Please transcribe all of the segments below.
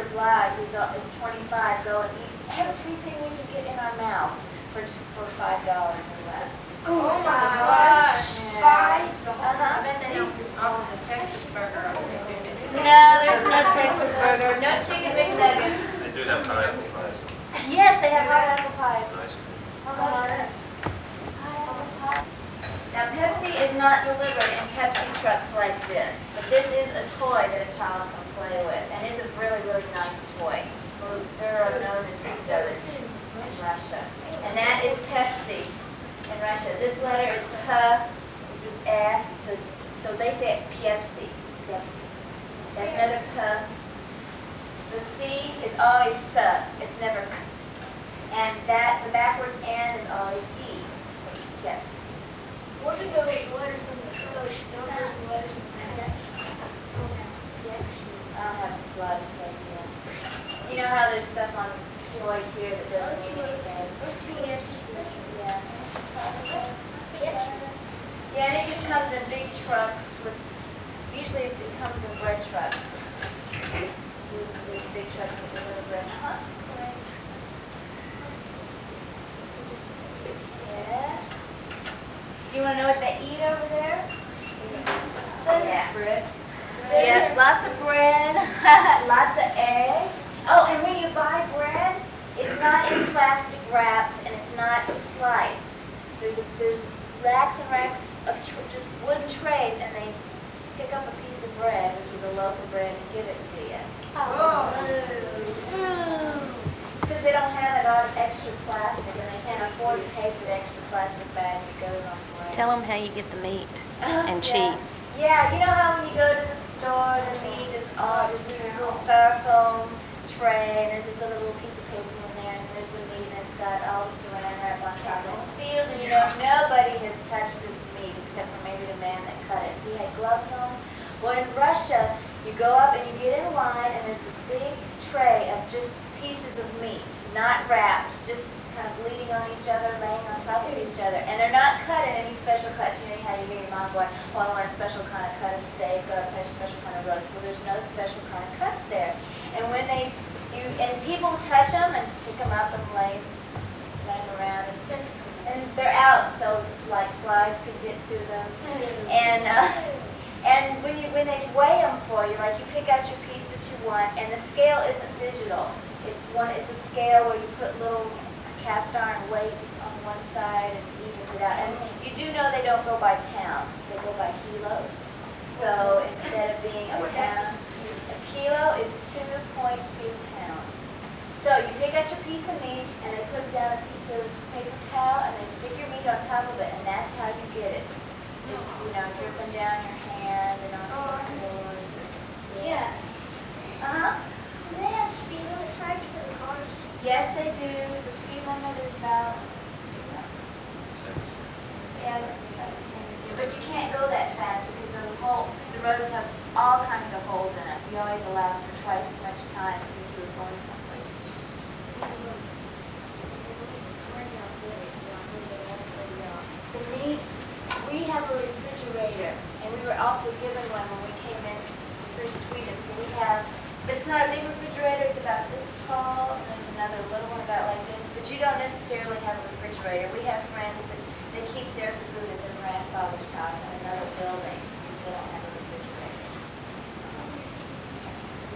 Dr. Bly, who's is 25, go and eat everything we can get in our mouths for $5 or less. Oh my gosh. Yeah. I bet they don't offer the Texas burger. No, there's no Texas burger, no chicken McNuggets. They do have pineapple pies. Yes, they have hot apple pies. Nice. Now Pepsi is not delivered in Pepsi trucks like this, but this is a toy that a child can play with, and it's a really, really nice toy. There are known to use those in Russia. And that is Pepsi in Russia. This letter is P, this is E, so they say it Pepsi. Pepsi. That's another P. The C is always S, it's never K. And that, the backwards N is always E, so Pepsi. What are those letters and those numbers and letters and numbers? I don't have the slightest idea. You know how there's stuff on toys here that doesn't mean anything? Yeah. Yeah, and it just comes in big trucks with, usually it comes in bread trucks. There's big trucks that deliver bread. Yeah. Do you want to know what they eat over there? Yeah. Bread. Yeah, lots of bread, lots of eggs. Oh, and when you buy bread, it's not in plastic wrap and it's not sliced. There's racks and racks of just wooden trays, and they pick up a piece of bread, which is a loaf of bread, and give it to you. Oh. It's because they don't have a lot of extra plastic, and they can't afford to pay for the extra plastic bag that goes on bread. Tell them how you get the meat and cheese. Yeah, you know how when you go to the store, the meat is all, there's this little styrofoam tray, and there's this other little piece of paper in there, and there's the meat, and it's got all the saran wrap on top, and it's sealed, and you know nobody has touched this meat except for maybe the man that cut it. He had gloves on. Well, in Russia, you go up and you get in line, and there's this big tray of just pieces of meat, not wrapped, just kind of bleeding on each other, laying on top of each other. And they're not cut in any special cuts. You know how you hear your mom going, well, I want a special kind of cut of steak or a special kind of roast. Well, there's no special kind of cuts there. And when and people touch them and pick them up and lay them around. And they're out, so like flies can get to them. And when they weigh them for you, like you pick out your piece that you want, and the scale isn't digital. It's a scale where you put little cast iron weights on one side and evens it out. And you do know they don't go by pounds, they go by kilos. So instead of being a pound, a kilo is 2.2 pounds. So you pick out your piece of meat and they put down a piece of paper towel and they stick your meat on top of it, and that's how you get it. It's, dripping down your hand and on the floor. Yeah. Uh-huh. Do they have speed limit signs for the cars? Yes, they do. The speed limit is about, yeah, it's about the same as you. But you can't go that fast because the roads have all kinds of holes in them. You always allow for twice as much time as if you were going someplace. The meat, we have a refrigerator, and we were also given one when we came in through Sweden. So we have, but it's not a big refrigerator, it's about this tall, and there's another little one about like this, but you don't necessarily have a refrigerator. We have friends that they keep their food at their grandfather's house in another building, since they don't have a refrigerator.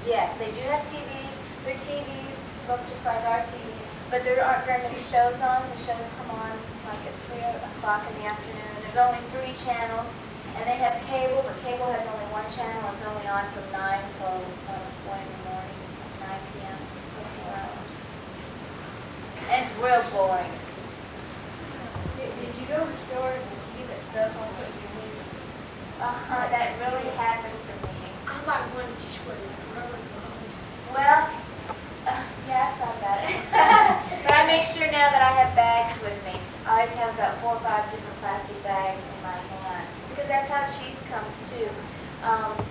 Yes, they do have TVs. Their TVs look just like our TVs, but there aren't very many shows on. The shows come on like at 3 o'clock in the afternoon. There's only 3 channels, and they have cable, but cable has only one channel. It's only on from 9 till 1 in the morning, 9 p.m. for 4 hours. And it's real boring. Did you go to the store and see that stuff on what you need? That really happened to me. I might want to just wear rubber gloves. Well, yeah, I thought about it. But I make sure now that I have bags with me. I always have about 4 or 5 different plastic bags in my hand, because that's how cheese comes too.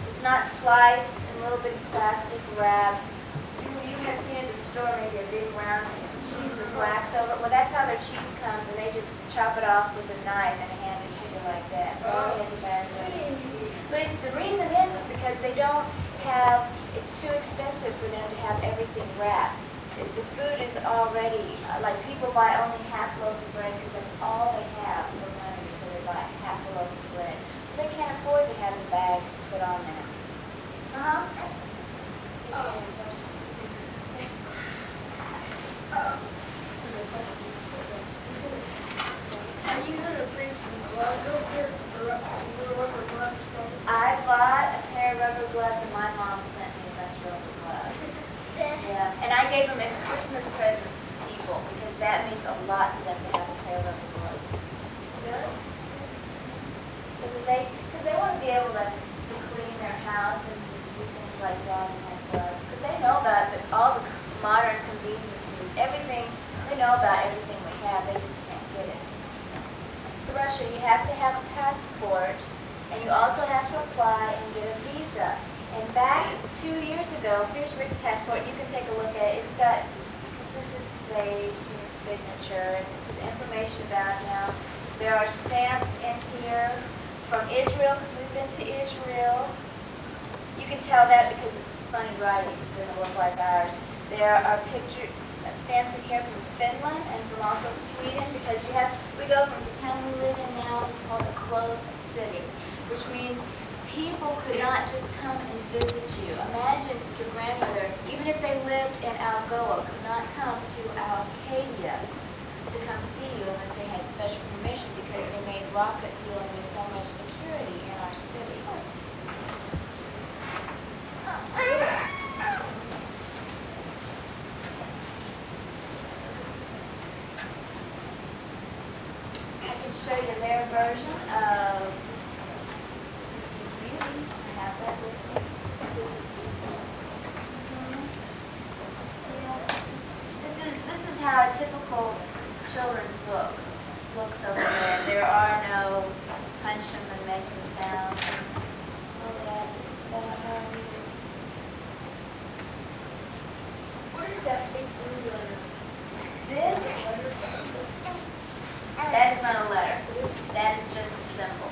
It's not sliced in little bitty plastic wraps. You have seen at the store maybe a big round piece of cheese with wax over it. Well, that's how their cheese comes, and they just chop it off with a knife and hand it to you like that. So all you have to bag it. But the reason is because they don't have it's too expensive for them to have everything wrapped. The food is already, like people buy only half loaves of bread because that's all they have for money, so they buy half a loaf of bread. So they can't afford to have a bag put on there. Are you gonna bring some gloves over here, or some little rubber gloves probably? I bought a pair of rubber gloves and my mom sent me a bunch of rubber gloves. Yeah, and I gave them as Christmas presents to people because that means a lot to them to have a pair of rubber gloves. Yes. So that because they want to be able to clean their house and do things like that and have gloves. Because they know about all the modern conveniences, everything, they know about everything we have, they just can't get it. For Russia, you have to have a passport, and you also have to apply and get a visa. And back 2 years ago, here's Rick's passport. You can take a look at it. It's got, this is his face and his signature, and this is information about him. There are stamps in here from Israel, because we've been to Israel. You can tell that because it's funny writing. It doesn't look like ours. There are stamps in here from Finland and from also Sweden, because we go from the town we live in now, it's called a closed city, which means people could not just come and visit you. Imagine your grandmother, even if they lived in Algoa, could not come to Arcadia to come see you unless they had special permission, because they made Rocketfield with so much security in our city. I can show you their version of Sleeping Beauty. I have that with me. Yeah, this is how a typical children's book looks over there. There are no punch them and make the sound. Oh yeah, this is about how it is. What is that big blue letter? This, that is not a letter. That is just a symbol.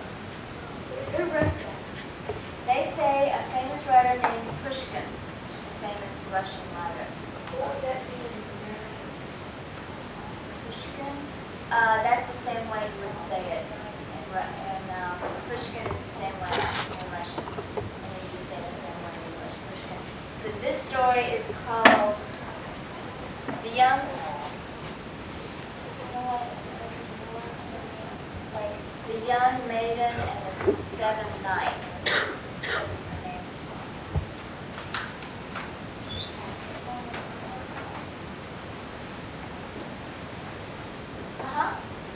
Who wrote that? They say a famous writer named Pushkin, which is a famous Russian writer. What would that seem in American? Pushkin, that's the same way you would say it. Pushkin is the same way in Russian. And then you just say the same way in English, Pushkin. This story is called The Young Snow White and the Seven Dwarfs. It's like The Young Maiden and the Seven Knights. That's what her name's called.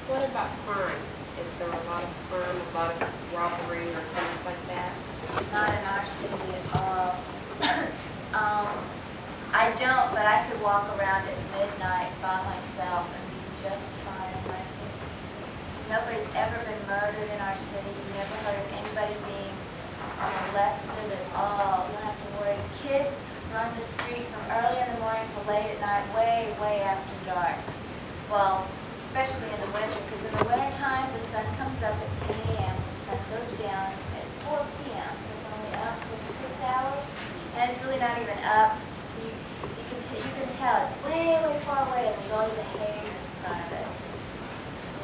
What about crime? Is there a lot of crime, a lot of robbery or things like that? Not in our city at all. I don't, but I could walk around at midnight by myself and be just fine in my city. Nobody's ever been murdered in our city. You've never heard of anybody being molested at all. You don't have to worry. Kids run the street from early in the morning till late at night, way, way after dark. Well, especially in the winter, because in the wintertime, the sun comes up at 10 a.m. The sun goes down at 4 p.m. So it's only up for 6 hours. And it's really not even up. You can tell it's way, way far away, and there's always a haze in front of it.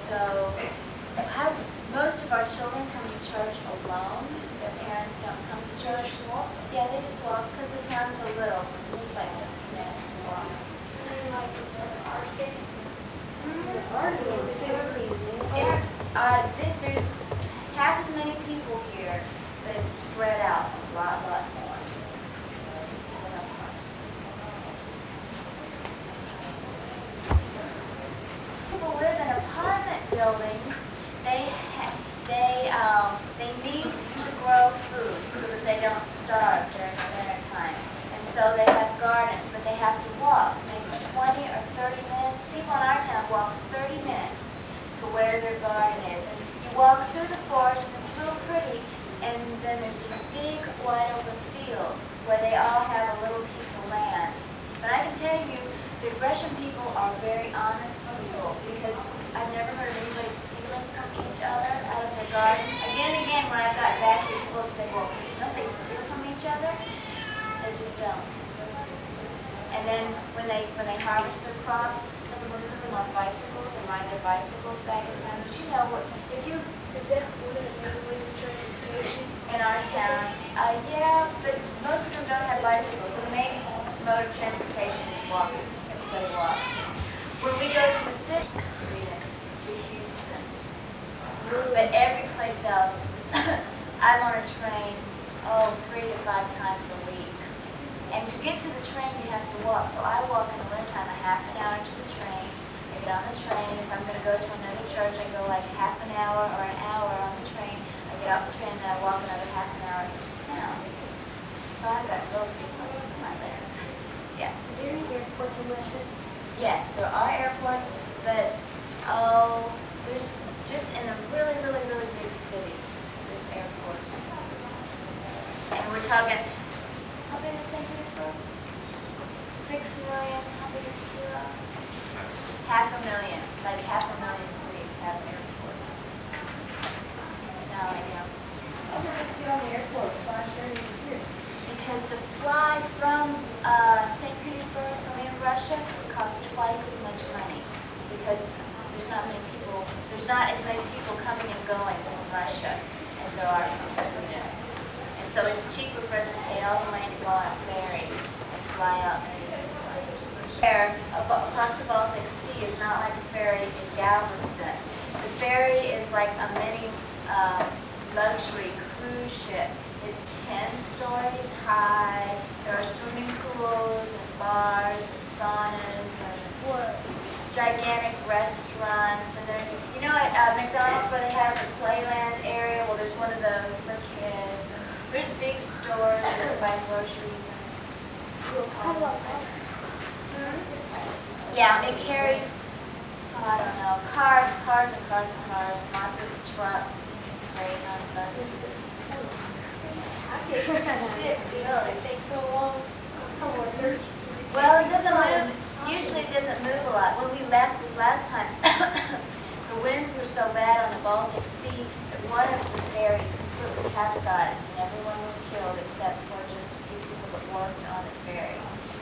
So most of our children come to church alone. Their parents don't come to church. Yeah, they just walk because the town's so little. It's just like 15 minutes to walk. So you like it's our city? There's half as many people here, but it's spread out a lot more. It's spread out a lot. People live in apartment buildings. They need to grow food so that they don't starve during the winter time. And so they have gardens, but they have to walk maybe 20 or 30 minutes. People in our town walk 30 minutes to where their garden is. And you walk through the forest, and it's real pretty, and then there's this big wide open field where they all have a little piece of land. But I can tell you, the Russian people are very honest people, because I've never heard of anybody stealing from each other out of their garden. Again and again, when I got back here, people say, well, don't they steal from each other? They just don't. And then when they harvest their crops, some of them put them on bicycles and ride their bicycles back in town. But you know what? If you Is that one of the main ways of transportation? in our town, yeah, but most of them don't have bicycles, so the main mode of transportation is walking. Everybody walks. When we go to the city, Sweden, to Houston, but every place else, I'm on a train, 3 to 5 times a week. And to get to the train, you have to walk. So I walk in the wintertime a half an hour to the train. I get on the train. If I'm going to go to another church, I go like half an hour or an hour on the train. I get off the train and I walk another half an hour into town. So I've got both big muscles in my legs. Yeah. Is there any airports in Russia? Yes, there are airports, but there's just in the really, really, really big cities, there's airports. And we're talking, how big is St. Petersburg? 6 million, how big is Kira? 500,000, like 500,000 cities have airports. No, maybe I'm just How do you get on the airport? Fly straight over here. because to fly from St. Petersburg from in Russia costs twice as much money because there's not as many people coming and going from Russia as there are from Sweden. And so it's cheaper for us to pay all the money to go on a ferry and fly out and use the ferry. Across the Baltic Sea is not like a ferry in Galveston. The ferry is like a mini luxury cruise ship. It's 10 stories high. There are swimming pools and bars and saunas and gigantic restaurants. And there's, you know, at McDonald's where they have the playland area, well, there's one of those for kids. And there's big stores where you buy groceries and yeah, it carries, I don't know, cars and cars and cars, lots of trucks, freight on buses. I get sick, you know, it takes so long. I'm on 13. Well, it doesn't move, usually it doesn't move a lot. When we left this last time, the winds were so bad on the Baltic Sea that one of the ferries completely capsized and everyone was killed except for just a few people that worked on the ferry.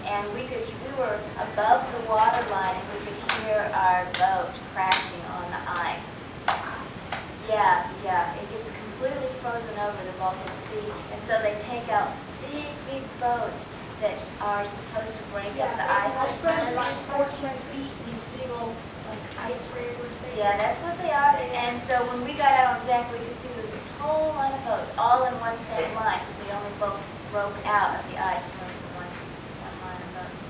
And we were above the water line and we could hear our boat crashing on the ice. Yeah, it gets completely frozen over the Baltic Sea, and so they take out big boats that are supposed to break up the ice. I spread like 14 feet, these big old ice railroad things. Yeah, that's what they are. And so when we got out on deck, we could see there was this whole line of boats, all in one same line, because they only both broke out of the ice from one line of boats.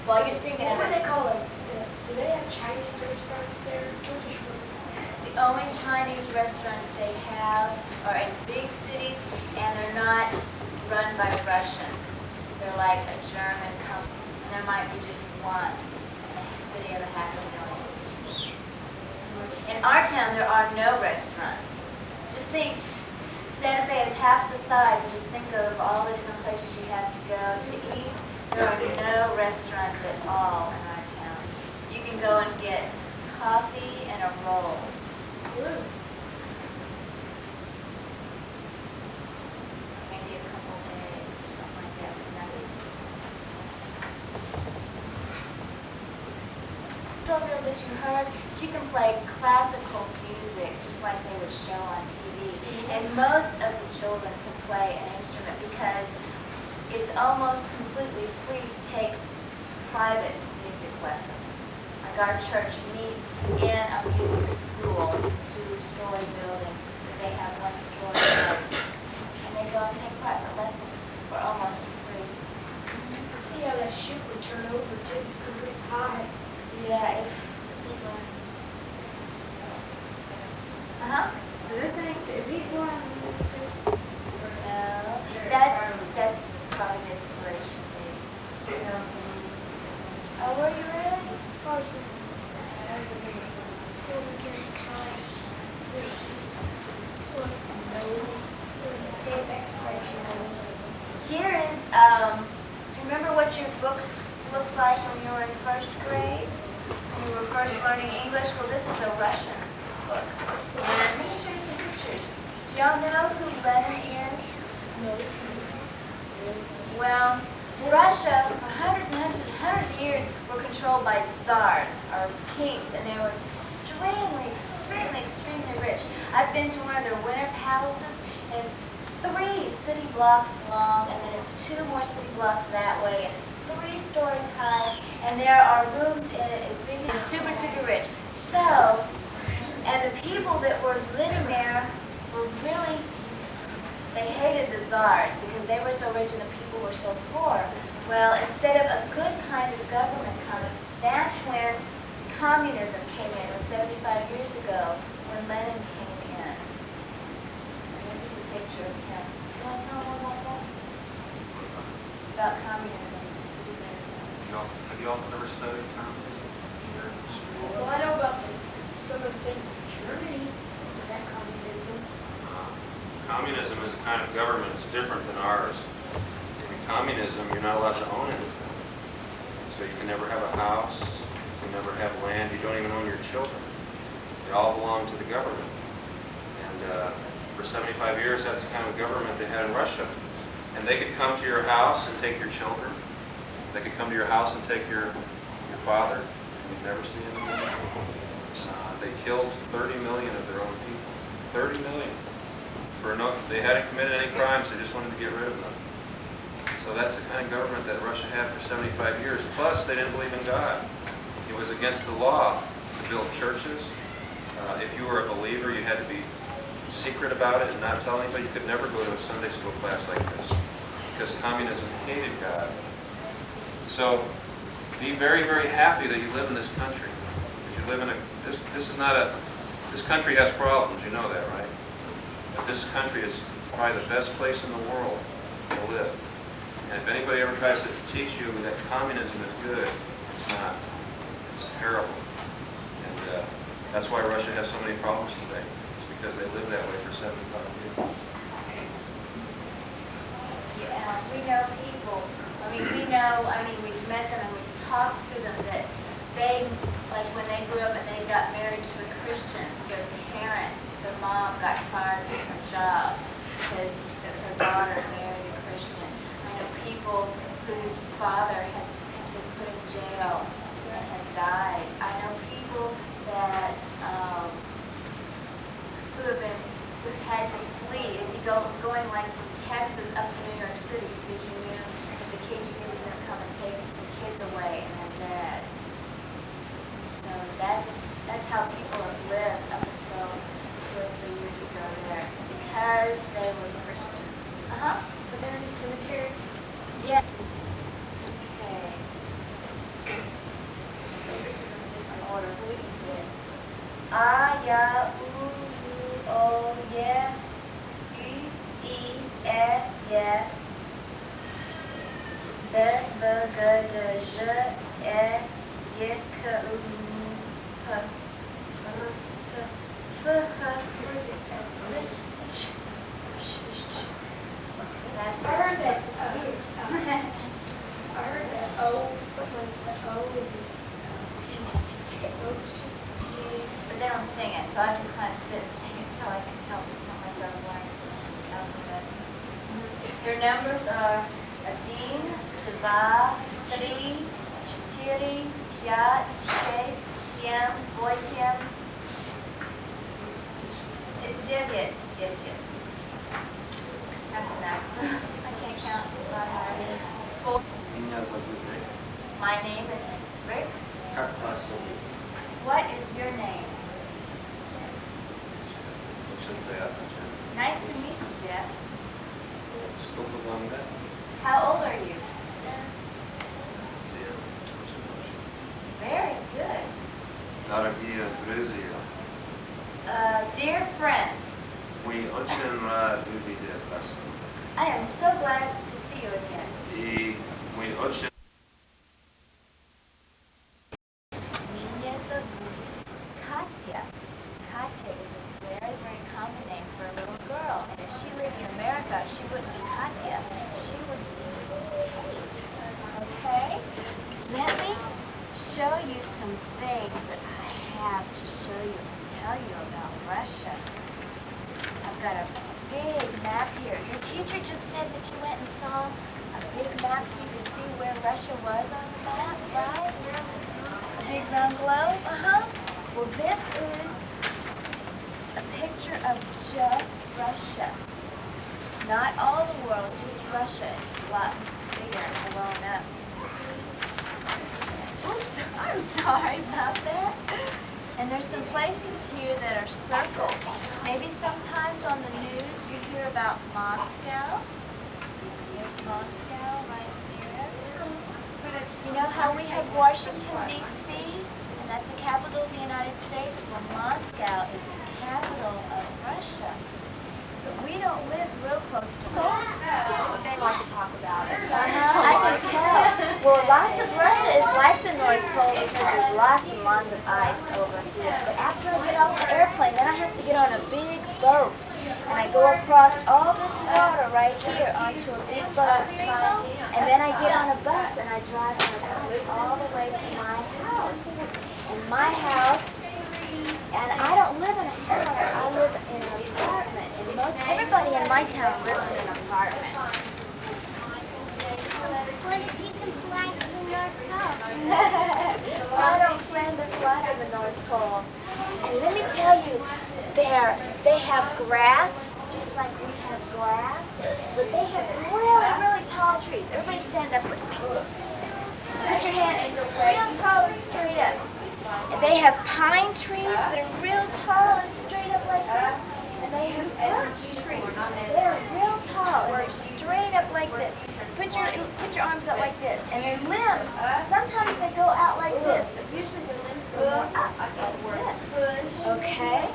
While you're thinking What of do it, they call it? Do they have Chinese restaurants there? Turkish food? the only Chinese restaurants they have are in big cities, and they're not run by Russians. They're like a German company, and there might be just one in a city of 500,000. In our town, there are no restaurants. Just think, Santa Fe is half the size, and just think of all the different places you have to go to eat. There are no restaurants at all in our town. You can go and get coffee and a roll. Maybe a couple eggs or something like that, but nothing. The girl that you heard, she can play classical music just like they would show on TV. And most of the children can play an instrument because it's almost completely free to take private music lessons. Like our church meets in a music school. It's a 2-story building, but they have 1 story above. And they go and take private lessons for almost free. I see how that ship would turn over 10 stories high. Yeah, it's big one. Is he going? No, that's probably the expiration date. Oh, were you really? Here is, remember what your books looks like when you were in 1st grade? English. Well, this is a Russian book. And let me show you some pictures. Do y'all know who Lenin is? No. Well, Russia, for hundreds and hundreds and hundreds of years, were controlled by czars, or kings, and they were extremely, extremely, extremely rich. I've been to one of their winter palaces, and it's 3 city blocks long, and then it's 2 more city blocks that way, and it's 3 stories high, and there are rooms in it as big as super, super rich. So, and the people that were living there were really, they hated the czars because they were so rich and the people were so poor. Well, instead of a good kind of government coming, that's when communism came in. It was 75 years ago when Lenin came in. And this is a picture of him. You want to tell them more about that? About communism. Have you all ever studied communism here in school? Well, I know about some of the things in Germany. Is that communism? Communism is a kind of government that's different than ours. In communism, you're not allowed to own anything. So you can never have a house, you can never have land, you don't even own your children. They all belong to the government. And for 75 years, that's the kind of government they had in Russia. And they could come to your house and take your children. They could come to your house and take your father, and you'd never see him again. They killed 30 million of their own people. 30 million. They hadn't committed any crimes, they just wanted to get rid of them. So that's the kind of government that Russia had for 75 years. Plus, they didn't believe in God. It was against the law to build churches. If you were a believer, you had to be secret about it and not tell anybody. You could never go to a Sunday school class like this because communism hated God. So be very, very happy that you live in this country. That you live in this country has problems, you know that, right? But this country is probably the best place in the world to live. And if anybody ever tries to teach you that communism is good, it's not. It's terrible. And that's why Russia has so many problems today. It's because they lived that way for 75 years. Yeah, we know people. We've met them and we've talked to them that they, like when they grew up and they got married to a Christian, their parents, their mom got fired from her job because her daughter married a Christian. I know people whose father has been put in jail and have died. I know people that who've had to flee and be going like from Texas up to New York City because you knew that the KGB was going to come and take the kids away and their dad. So that's how people have lived up until 2 or 3 years ago there because they were Christians. But they're in a cemetery. Yeah. Okay. This is in a different order. We can see it. A, ya, u, u, o, ye, u, I, e, ye. B, b, g, d, j, e, y, k, u, m, p, r, s, t, f, h, z, ch, sh, ch. That's I heard that, it. I heard that O, something like that O would be those two. But they don't sing it, so I just kind of sit and sing it so I can help myself learn the alphabet. Their numbers are 1, 2, 3, 4, 5, 6, 7, 8, 9, 10. That's enough. I can't count a lot higher. 4. Меня зовут Рик. My name is Rick. Как вас зовут? What is your name? Очень приятно, Джен. Nice to meet you, Jeff. Сколько вам лет? How old are you? 7. Очень. Very good. Дорогие друзья, Dear friends, мы очень рады видеть вас. I am so glad to see you again. И мы очень Меня зовут Katya. Katya is a very, very common name for a little girl. And if she lived in America, she wouldn't be Katya. She would be Kate. Okay? Let me show you some things that I have have to show you and tell you about Russia. I've got a big map here. Your teacher just said that you went and saw a big map so you could see where Russia was on the map, right? A big round globe? Uh-huh. Well, this is a picture of just Russia. Not all the world, just Russia. It's a lot bigger and blown up. Oops, I'm sorry about that. And there's some places here that are circled. Maybe sometimes on the news you hear about Moscow. There's Moscow right there. You know how we have Washington, D.C., and that's the capital of the United States? Well, Moscow is the capital of Russia. But we don't live real close to Moscow. They like to talk about it. I can tell. Well, lots of Russia is like the North Pole because there's lots and lots of ice over here. But after I get off the airplane, then I have to get on a big boat. And I go across all this water right here onto a big boat. And then I get on a bus and I drive on a bus all the way to my house. And my house, and I don't live in a house, I live in an apartment. And most everybody in my town lives in an apartment. What if you can fly to the North Pole? I don't plan to fly to the North Pole. And let me tell you, they have grass, just like we have grass, but they have really, really tall trees. Everybody stand up with me. Put your hand real tall and straight up. And they have pine trees that are real tall and straight up like this. And they have birch trees. They're real tall and they're straight up like this. Put your arms out like this. And their limbs, sometimes they go out like this, but usually their limbs go more up like this. Okay?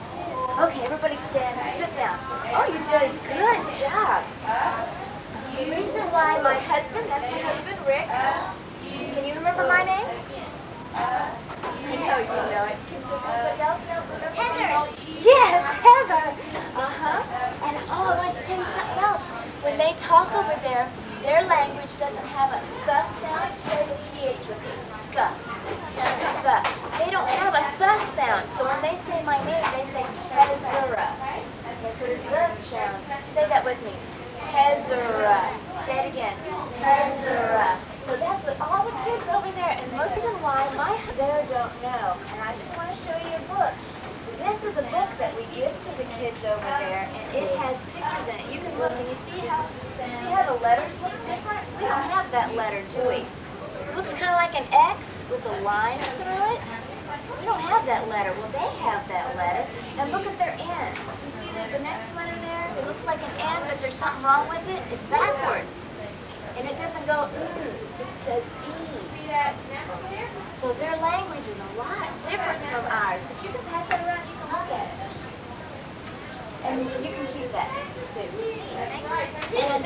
Okay, everybody stand, sit down. Oh, you did a good job. The reason why my husband, that's my husband, Rick. Can you remember my name? I know you know it. Does anybody else know? Heather. Yes, Heather. Uh-huh. And oh, I want to tell you something else. When they talk over there, their language doesn't have a th sound. Say the TH with me. Th. Th. They don't have a th sound. So when they say my name, they say Hezura. They put a z sound. Say that with me. Hezura. Say it again. Hezura. So that's what all the kids over there, and most of them why my there don't know. And I just want to show you a book. This is a book that we give to the kids over there, and it has pictures in it. You can look and you see how the letters look different? We don't have that letter, do we? It looks kind of like an X with a line through it. We don't have that letter. Well, they have that letter. And look at their N. You see the next letter there? It looks like an N, but there's something wrong with it. It's backwards. And it doesn't go it says E. See that next there? So their language is a lot different from ours. But you can pass that around, you can look at it. And you can keep that too. And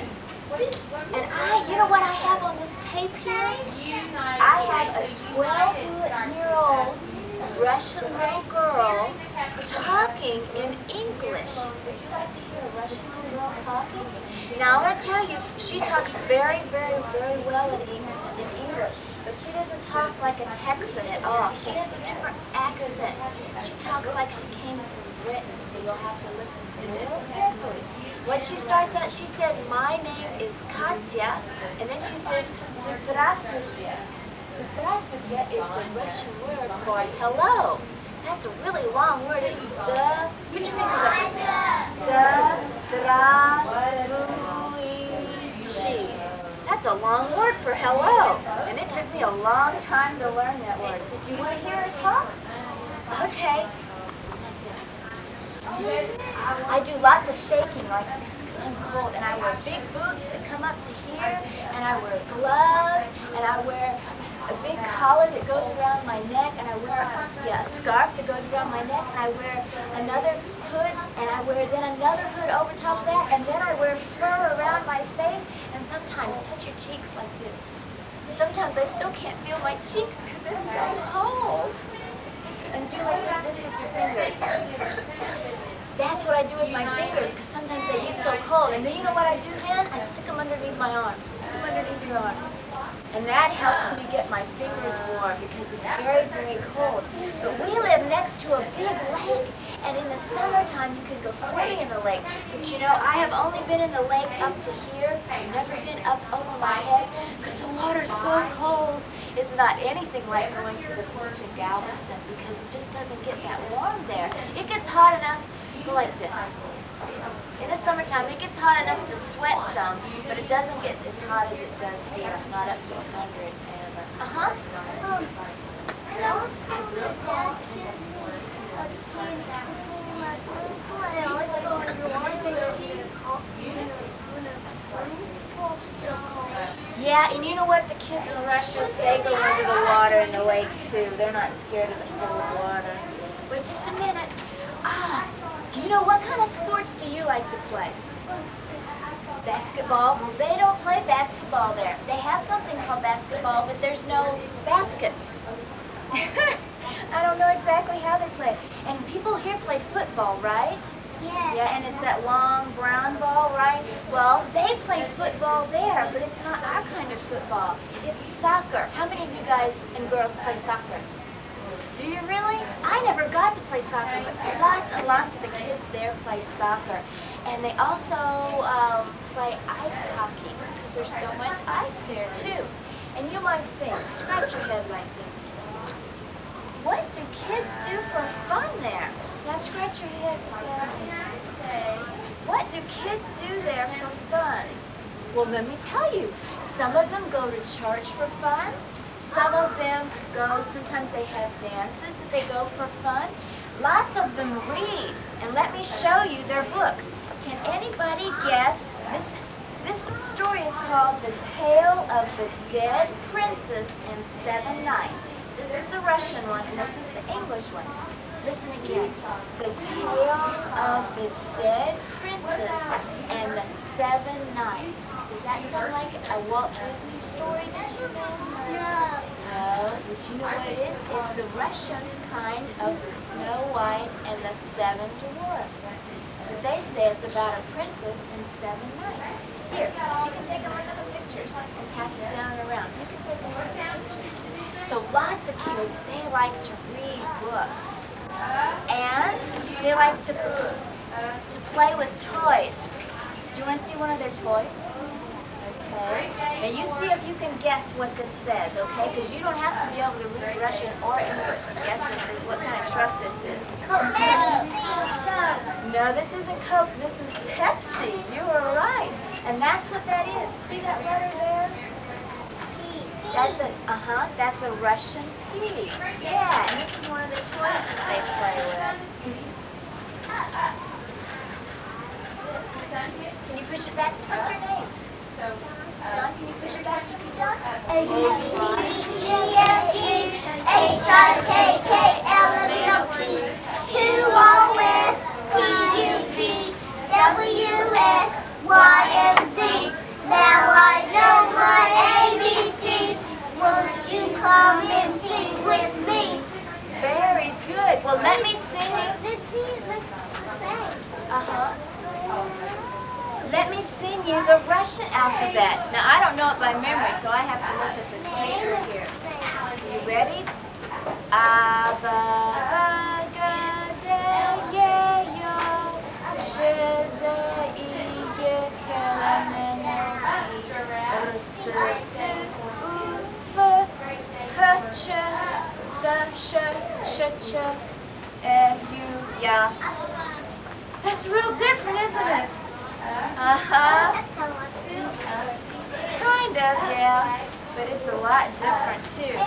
you know what I have on this tape here? I have a 12-year-old Russian little girl talking in English. Would you like to hear a Russian little girl talking? Now I want to tell you, she talks very, very, very well in English, but she doesn't talk like a Texan at all. She has a different accent. She talks like she came from Britain, so you'll have to listen real carefully. When she starts out, she says, "My name is Katya," and then she says, "Здравствуйте." Здравствуйте is the Russian word for hello. That's a really long word, isn't it? Put your fingers up like that. Здравствуйте. That's a long word for hello. And it took me a long time to learn that word. So do you want to hear her talk? Okay. I do lots of shaking like this because I'm cold. And I wear big boots that come up to here. And I wear gloves. And I wear a big collar that goes around my neck, and I wear a scarf that goes around my neck, and I wear another hood, and I wear then another hood over top of that, and then I wear fur around my face, and sometimes touch your cheeks like this. Sometimes I still can't feel my cheeks because it's so cold. And do like this with your fingers. That's what I do with my fingers because sometimes they get so cold. And then you know what I do then? I stick them underneath my arms. Stick them underneath your arms. And that helps me get my fingers warm because it's very, very cold. But we live next to a big lake, and in the summertime you can go swimming in the lake. But you know, I have only been in the lake up to here. I've never been up over my head because the water's so cold. It's not anything like going to the beach in Galveston because it just doesn't get that warm there. It gets hot enough, go like this. In the summertime, it gets hot enough to sweat some, but it doesn't get as hot as it does here. Not up to 100 ever. Uh-huh. Yeah, and you know what? The kids in Russia, they go under the water in the lake too. They're not scared of the cold water. Wait just a minute. Do you know what kind of sports do you like to play? Basketball? Well, they don't play basketball there. They have something called basketball, but there's no baskets. I don't know exactly how they play. And people here play football, right? Yes. Yeah, and it's that long brown ball, right? Well, they play football there, but it's not our kind of football. It's soccer. How many of you guys and girls play soccer? Do you really? I never got to play soccer, but lots and lots of the kids there play soccer. And they also play ice hockey because there's so much ice there too. And you might think, scratch your head like this. What do kids do for fun there? Now scratch your head. What do kids do there for fun? Well, let me tell you. Some of them go to church for fun. Some of them go, sometimes they have dances that they go for fun. Lots of them read. And let me show you their books. Can anybody guess? This story is called The Tale of the Dead Princess and Seven Knights. This is the Russian one, and this is the English one. Listen again. The Tale of the Dead Princess and the Seven Knights. Does that sound like a Walt Disney story that you know? No. No, but you know what it is? It's the Russian kind of the Snow White and the Seven Dwarfs. But they say it's about a princess and seven knights. Here, you can take a look at the pictures and pass it down and around. You can take a look at the pictures. So lots of kids, they like to read books. And they like to play with toys. Do you want to see one of their toys? Okay. Now you see if you can guess what this says, okay? Because you don't have to be able to read Russian or English to guess what kind of truck this is. No, this isn't Coke. This is Pepsi. You were right. And that's what that is. See that letter there? That's a Russian P. Yeah, and this is one of the toys that they play with. Can you push it back? What's your name? John, can you push it back to me, John? A-B-C-D-E-F-G-H-I-J-K-L-M-N-O-P-Q-R-S-T-U-V-W-X-Y-and-Z. Now I know my ABCs. Won't you come and sing with me? Very good. Well, let me sing you. This looks the same. Let me sing you the Russian alphabet. Now, I don't know it by memory, so I have to look at this paper here. You ready? That's real different, isn't it? Kind of, yeah. But it's a lot different, too.